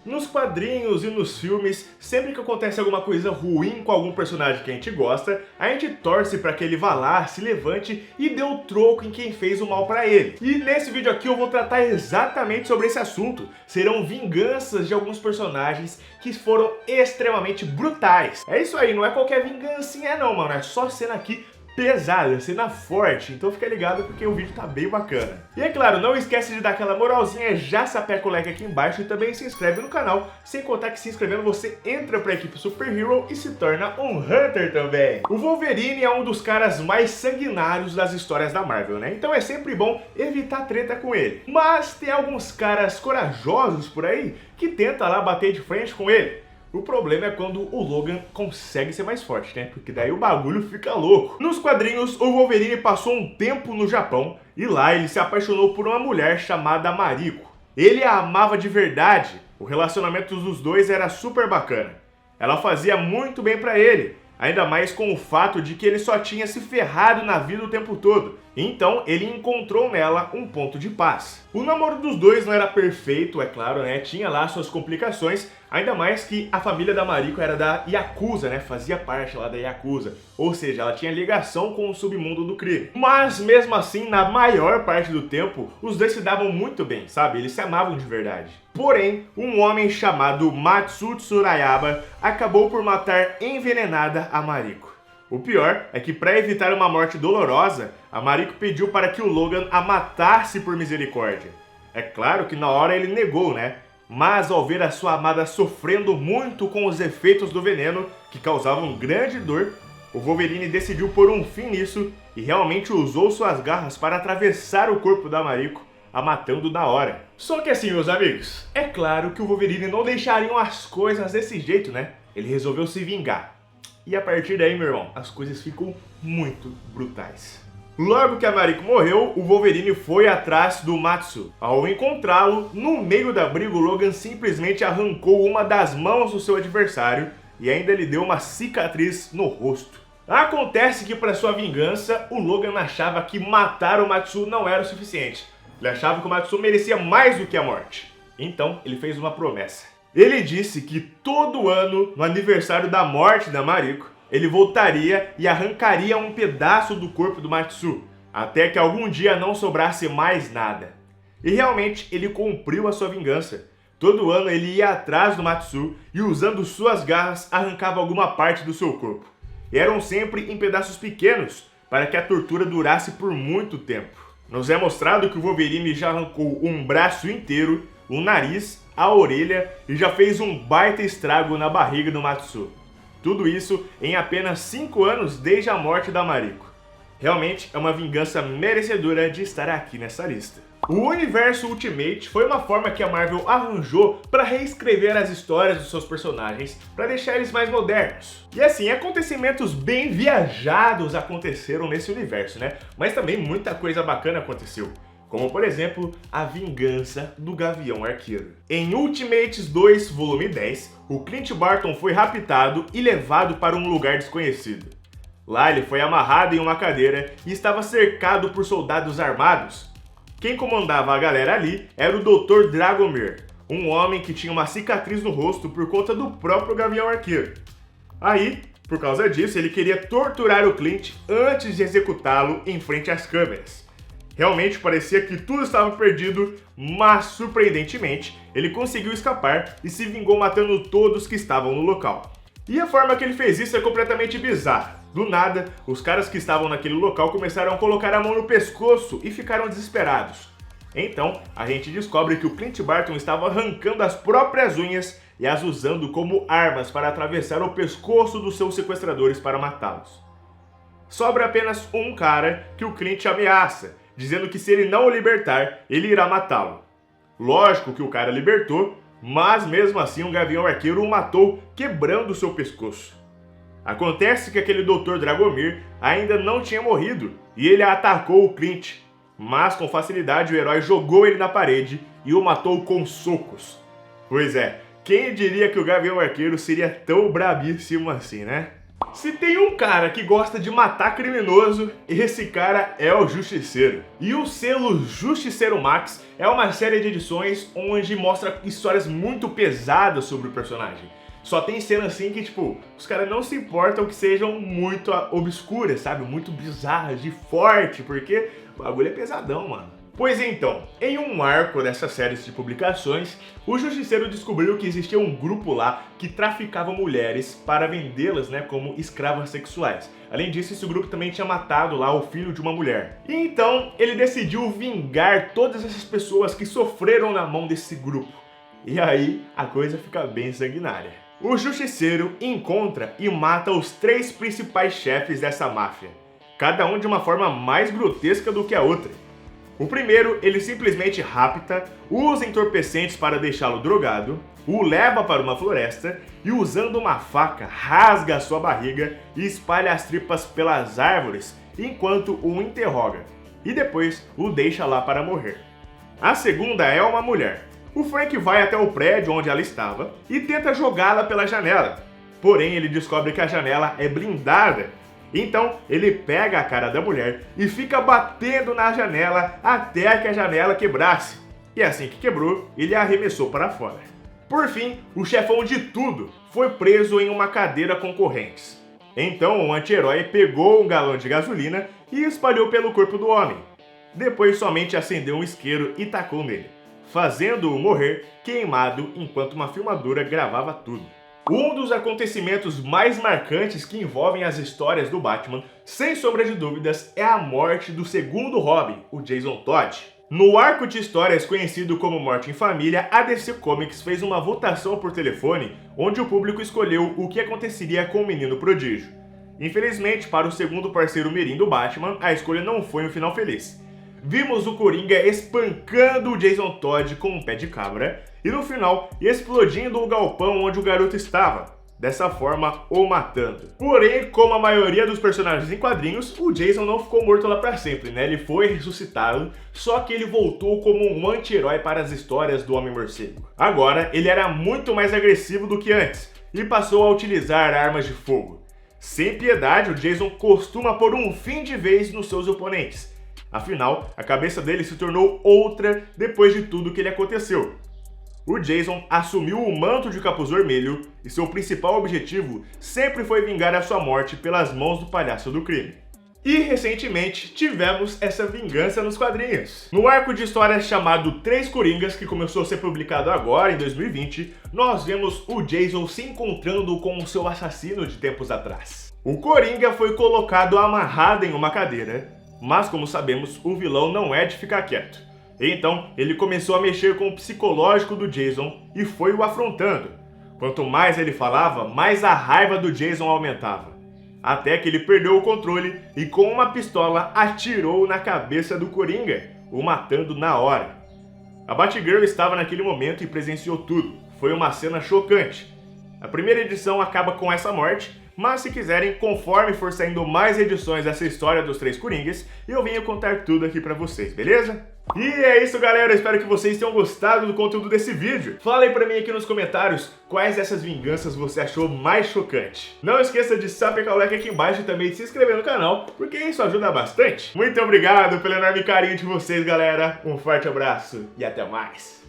Nos quadrinhos e nos filmes, sempre que acontece alguma coisa ruim com algum personagem que a gente gosta, a gente torce para que ele vá lá, se levante e dê o troco em quem fez o mal para ele. E nesse vídeo aqui eu vou tratar exatamente sobre esse assunto. Serão vinganças de alguns personagens que foram extremamente brutais. É isso aí, não é qualquer vingancinha não, mano, é só cena aqui pesada, cena forte, então fica ligado porque o vídeo tá bem bacana. E é claro, não esquece de dar aquela moralzinha, já sapeca o like aqui embaixo e também se inscreve no canal, sem contar que se inscrevendo você entra pra equipe Super Hero e se torna um Hunter também. O Wolverine é um dos caras mais sanguinários das histórias da Marvel, né? Então é sempre bom evitar treta com ele. Mas tem alguns caras corajosos por aí que tentam lá bater de frente com ele. O problema é quando o Logan consegue ser mais forte, né? Porque daí o bagulho fica louco. Nos quadrinhos, o Wolverine passou um tempo no Japão e lá ele se apaixonou por uma mulher chamada Mariko. Ele a amava de verdade, o relacionamento dos dois era super bacana. Ela fazia muito bem pra ele, ainda mais com o fato de que ele só tinha se ferrado na vida o tempo todo. Então ele encontrou nela um ponto de paz. O namoro dos dois não era perfeito, é claro, né? Tinha lá suas complicações, ainda mais que a família da Mariko era da Yakuza, né? Fazia parte lá da Yakuza. Ou seja, ela tinha ligação com o submundo do crime. Mas mesmo assim, na maior parte do tempo, os dois se davam muito bem, sabe? Eles se amavam de verdade. Porém, um homem chamado Matsu Tsurayaba acabou por matar envenenada a Mariko. O pior é que, para evitar uma morte dolorosa, a Mariko pediu para que o Logan a matasse por misericórdia. É claro que na hora ele negou, né? Mas ao ver a sua amada sofrendo muito com os efeitos do veneno, que causavam grande dor, o Wolverine decidiu pôr um fim nisso e realmente usou suas garras para atravessar o corpo da Mariko, a matando na hora. Só que assim, meus amigos, é claro que o Wolverine não deixaria as coisas desse jeito, né? Ele resolveu se vingar. E a partir daí, meu irmão, as coisas ficam muito brutais. Logo que a Mariko morreu, o Wolverine foi atrás do Matsu. Ao encontrá-lo, no meio da briga, o Logan simplesmente arrancou uma das mãos do seu adversário e ainda lhe deu uma cicatriz no rosto. Acontece que, para sua vingança, o Logan achava que matar o Matsu não era o suficiente. Ele achava que o Matsu merecia mais do que a morte. Então, ele fez uma promessa. Ele disse que todo ano, no aniversário da morte da Mariko, ele voltaria e arrancaria um pedaço do corpo do Matsu, até que algum dia não sobrasse mais nada. E realmente ele cumpriu a sua vingança. Todo ano ele ia atrás do Matsu e, usando suas garras, arrancava alguma parte do seu corpo. E eram sempre em pedaços pequenos, para que a tortura durasse por muito tempo. Nos é mostrado que o Wolverine já arrancou um braço inteiro, o nariz, a orelha e já fez um baita estrago na barriga do Matsu. Tudo isso em apenas 5 anos desde a morte da Mariko. Realmente é uma vingança merecedora de estar aqui nessa lista. O universo Ultimate foi uma forma que a Marvel arranjou para reescrever as histórias dos seus personagens para deixar eles mais modernos. E assim, acontecimentos bem viajados aconteceram nesse universo, né? Mas também muita coisa bacana aconteceu. Como, por exemplo, a vingança do Gavião Arqueiro. Em Ultimates 2, volume 10, o Clint Barton foi raptado e levado para um lugar desconhecido. Lá ele foi amarrado em uma cadeira e estava cercado por soldados armados. Quem comandava a galera ali era o Dr. Dragomir, um homem que tinha uma cicatriz no rosto por conta do próprio Gavião Arqueiro. Aí, por causa disso, ele queria torturar o Clint antes de executá-lo em frente às câmeras. Realmente parecia que tudo estava perdido, mas surpreendentemente ele conseguiu escapar e se vingou matando todos que estavam no local. E a forma que ele fez isso é completamente bizarra. Do nada, os caras que estavam naquele local começaram a colocar a mão no pescoço e ficaram desesperados. Então, a gente descobre que o Clint Barton estava arrancando as próprias unhas e as usando como armas para atravessar o pescoço dos seus sequestradores para matá-los. Sobra apenas um cara que o Clint ameaça, dizendo que se ele não o libertar, ele irá matá-lo. Lógico que o cara libertou, mas mesmo assim o Gavião Arqueiro o matou, quebrando seu pescoço. Acontece que aquele Dr. Dragomir ainda não tinha morrido e ele atacou o Clint, mas com facilidade o herói jogou ele na parede e o matou com socos. Pois é, quem diria que o Gavião Arqueiro seria tão brabíssimo assim, né? Se tem um cara que gosta de matar criminoso, esse cara é o Justiceiro. E o selo Justiceiro Max é uma série de edições onde mostra histórias muito pesadas sobre o personagem. Só tem cenas assim que, tipo, os caras não se importam que sejam muito obscuras, sabe? Muito bizarras, de forte, porque o bagulho é pesadão, mano. Pois então, em um arco dessas séries de publicações, o Justiceiro descobriu que existia um grupo lá que traficava mulheres para vendê-las, né, como escravas sexuais. Além disso, esse grupo também tinha matado lá o filho de uma mulher. E então, ele decidiu vingar todas essas pessoas que sofreram na mão desse grupo. E aí, a coisa fica bem sanguinária. O Justiceiro encontra e mata os 3 principais chefes dessa máfia, cada um de uma forma mais grotesca do que a outra. O primeiro, ele simplesmente rapta, usa entorpecentes para deixá-lo drogado, o leva para uma floresta e, usando uma faca, rasga a sua barriga e espalha as tripas pelas árvores enquanto o interroga, e depois o deixa lá para morrer. A segunda é uma mulher. O Frank vai até o prédio onde ela estava e tenta jogá-la pela janela, porém ele descobre que a janela é blindada. Então, ele pega a cara da mulher e fica batendo na janela até que a janela quebrasse. E assim que quebrou, ele a arremessou para fora. Por fim, o chefão de tudo foi preso em uma cadeira com correntes. Então, o anti-herói pegou um galão de gasolina e espalhou pelo corpo do homem. Depois, somente acendeu um isqueiro e tacou nele, fazendo-o morrer queimado enquanto uma filmadora gravava tudo. Um dos acontecimentos mais marcantes que envolvem as histórias do Batman, sem sombra de dúvidas, é a morte do segundo Robin, o Jason Todd. No arco de histórias conhecido como Morte em Família, a DC Comics fez uma votação por telefone, onde o público escolheu o que aconteceria com o Menino Prodígio. Infelizmente, para o segundo parceiro mirim do Batman, a escolha não foi um final feliz. Vimos o Coringa espancando o Jason Todd com um pé de cabra e no final explodindo o galpão onde o garoto estava, dessa forma o matando. Porém, como a maioria dos personagens em quadrinhos, o Jason não ficou morto lá pra sempre, né? Ele foi ressuscitado, só que ele voltou como um anti-herói para as histórias do Homem-Morcego. Agora, ele era muito mais agressivo do que antes e passou a utilizar armas de fogo. Sem piedade, o Jason costuma pôr um fim de vez nos seus oponentes. Afinal, a cabeça dele se tornou outra depois de tudo que lhe aconteceu. O Jason assumiu o manto de capuz vermelho e seu principal objetivo sempre foi vingar a sua morte pelas mãos do palhaço do crime. E recentemente tivemos essa vingança nos quadrinhos. No arco de histórias chamado Três Coringas, que começou a ser publicado agora em 2020, nós vemos o Jason se encontrando com o seu assassino de tempos atrás. O Coringa foi colocado amarrado em uma cadeira, mas como sabemos, o vilão não é de ficar quieto. Então, ele começou a mexer com o psicológico do Jason e foi o afrontando. Quanto mais ele falava, mais a raiva do Jason aumentava. Até que ele perdeu o controle e com uma pistola atirou na cabeça do Coringa, o matando na hora. A Batgirl estava naquele momento e presenciou tudo. Foi uma cena chocante. A primeira edição acaba com essa morte, mas se quiserem, conforme for saindo mais edições dessa história dos Três Coringas, eu venho contar tudo aqui pra vocês, beleza? E é isso, galera, eu espero que vocês tenham gostado do conteúdo desse vídeo. Fala aí pra mim aqui nos comentários quais dessas vinganças você achou mais chocante. Não esqueça de sapecar o like aqui embaixo e também de se inscrever no canal, porque isso ajuda bastante. Muito obrigado pelo enorme carinho de vocês, galera. Um forte abraço e até mais.